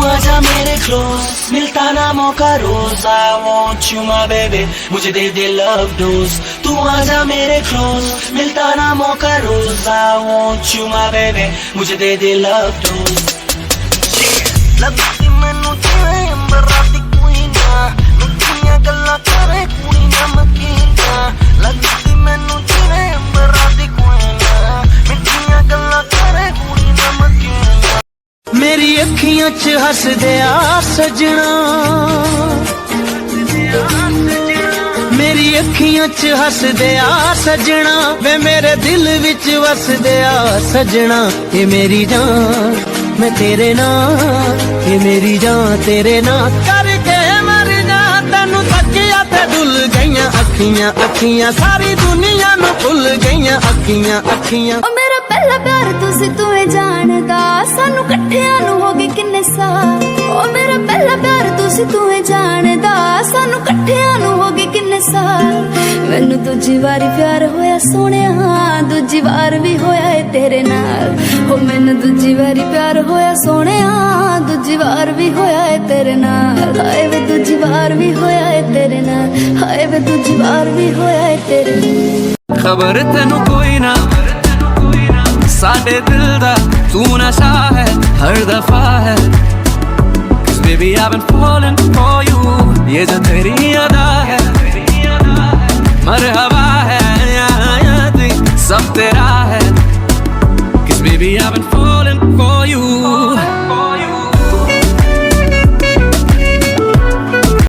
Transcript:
आजा मेरे क्लोज, मिलता ना मौका रोज। I want you my baby, मुझे दे दे love dose। तू आजा मेरे क्लोज, मिलता ना मौका रोज। I want you my baby, मुझे दे दे love dose। लगती मैनू जिवें अंबरां दी कुइयां, मिठियां गल्लां करे कुड़ी नमकीनां। लगती मैनू जिवें अंबरां दी कुइयां, मिठियां गल्लां करे कुड़ी नमकीनां। मेरी अखियां च हसदे आ सजना, मेरी अखियां च हसदे आ सजना, वे मेरे दिल विच वसदे आ सजना। ये मेरी जान मैं तेरे नाल, ये मेरी जान तेरे नाल करके मर जा। तेनू तकिया ते डुल गईयां अखियां अखियां, सारी दुनिया नू भुल गईयां अखियां अखियां। ओ मेरा पहला प्यार तुसी तूं जानदा, सानू कट्ठियां नू हो गए किन्ने साल। ओ मेरा पहला प्यार तुसी तूं जानदा, सानू कट्ठियां नू हो गए किन्ने साल। मैनू दूजी वारी प्यार होया सोहणिया, दूजी वार भी होया है तेरे नाल। ओ मैनू दूजी वारी प्यार होया सोहणिया, दूजी वार भी होया है तेरे नाल। हाय वे दूजी वार भी होया है तेरे नाल, हाय वे दूजी वार भी होया है तेरे नाल। खबर तेनू कोई ना साडे दिल दा, तू नशा है हर दफा है। Cause baby I've been falling for you, ये जो तेरी अदा है मरहबा है, सब तेरा है। Cause baby I've been